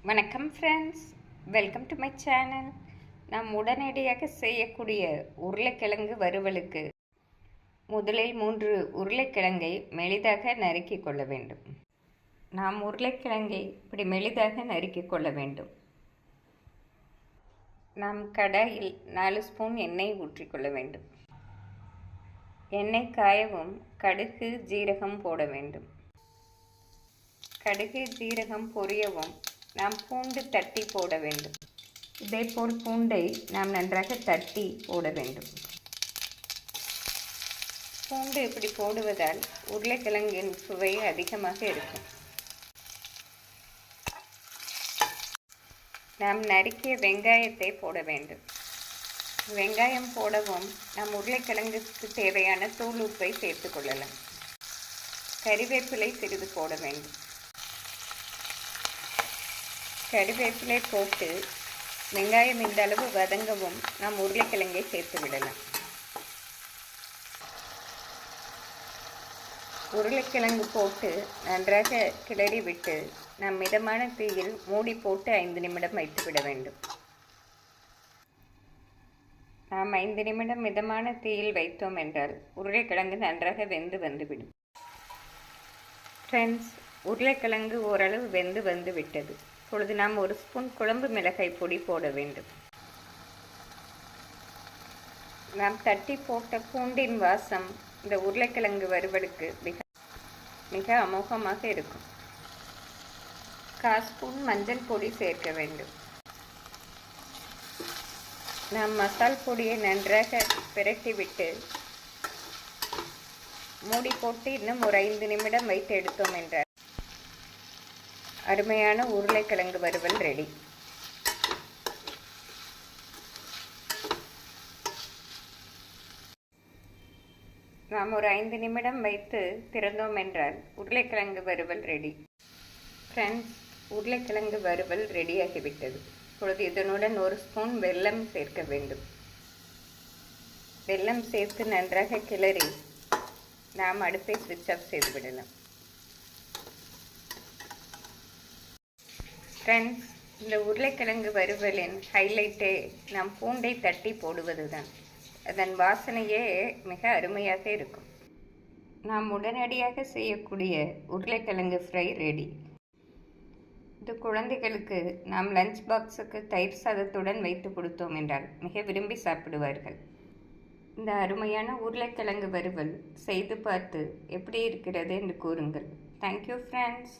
வணக்கம் friends, welcome to my channel. நாம் உடனடியாக செய்யக்கூடிய உருளைக்கிழங்கு வறுவலுக்கு முதலில் 3 உருளைக்கிழங்கை மெலிதாக நறுக்கி கொள்ள வேண்டும். நாம் உருளைக்கிழங்கை இப்படி மெலிதாக நறுக்கி கொள்ள வேண்டும். நாம் கடாயில் 4 ஸ்பூன் எண்ணெய் ஊற்றிக்கொள்ள வேண்டும். எண்ணெய் காயவும் கடுகு ஜீரகம் போட வேண்டும். கடுகு ஜீரகம் பொரியவும் நாம் பூண்டு தட்டி போட வேண்டும். இதேபோல் பூண்டை நாம் நன்றாக தட்டி போட வேண்டும். பூண்டு இப்படி போடுவதால் உருளைக்கிழங்கின் சுவை அதிகமாக இருக்கும். நாம் நறுக்கிய வெங்காயத்தை போட வேண்டும். வெங்காயம் போடவும் நாம் உருளைக்கிழங்குக்கு தேவையான தூள் உப்பை சேர்த்து கொள்ளலாம். கறிவேப்பிலை சிறிது போட வேண்டும். கறிவேப்பிலை போட்டு வெங்காயம் இந்த அளவு வதங்கவும் நாம் உருளைக்கிழங்கை சேர்த்து விடலாம். உருளைக்கிழங்கு போட்டு நன்றாக கிளறி விட்டு நாம் மிதமான தீயில் மூடி போட்டு 5 நிமிடம் வைத்துவிட வேண்டும். நாம் 5 நிமிடம் மிதமான தீயில் வைத்தோம் என்றால் உருளைக்கிழங்கு நன்றாக வெந்து வந்துவிடும். ஃப்ரெண்ட்ஸ், உருளைக்கிழங்கு ஓரளவு வெந்து வந்து விட்டது. இப்பொழுது நாம் 1 ஸ்பூன் குழம்பு மிளகாய் பொடி போட வேண்டும். நாம் தட்டி போட்ட பூண்டின் வாசம் இந்த உருளைக்கிழங்கு வறுவலுக்கு மிக அமோகமாக இருக்கும். 1/4 ஸ்பூன் மஞ்சள் பொடி சேர்க்க வேண்டும். நாம் மசால் பொடியை நன்றாக பிரட்டிவிட்டு மூடி போட்டு இன்னும் ஒரு 5 நிமிடம் வைத்து எடுத்தோம் என்றால் அருமையான உருளைக்கிழங்கு வறுவல் ரெடி. நாம் ஒரு 5 நிமிடம் வைத்து திறந்தோம் என்றால் உருளைக்கிழங்கு வறுவல் ரெடி. ஃப்ரெண்ட்ஸ், உருளைக்கிழங்கு வறுவல் ரெடியாகிவிட்டது. இப்பொழுது இதனுடன் 1 ஸ்பூன் வெல்லம் சேர்க்க வேண்டும். வெல்லம் சேர்த்து நன்றாக கிளறி நாம் அடுப்பை ஸ்விட்ச் ஆஃப் செய்து விடலாம். ஃப்ரெண்ட்ஸ், இந்த உருளைக்கிழங்கு வறுவலின் ஹைலைட்டே நாம் பூண்டை தட்டி போடுவது தான். அதன் வாசனையே மிக அருமையாக இருக்கும். நாம் உடனடியாக செய்யக்கூடிய உருளைக்கிழங்கு ஃப்ரை ரெடி. இது குழந்தைகளுக்கு நாம் லஞ்ச் பாக்ஸுக்கு தயிர் சாதத்துடன் வைத்து கொடுத்தோம் என்றால் மிக விரும்பி சாப்பிடுவார்கள். இந்த அருமையான உருளைக்கிழங்கு வறுவல் செய்து பார்த்து எப்படி இருக்கிறது என்று கூறுங்கள். Thank you friends.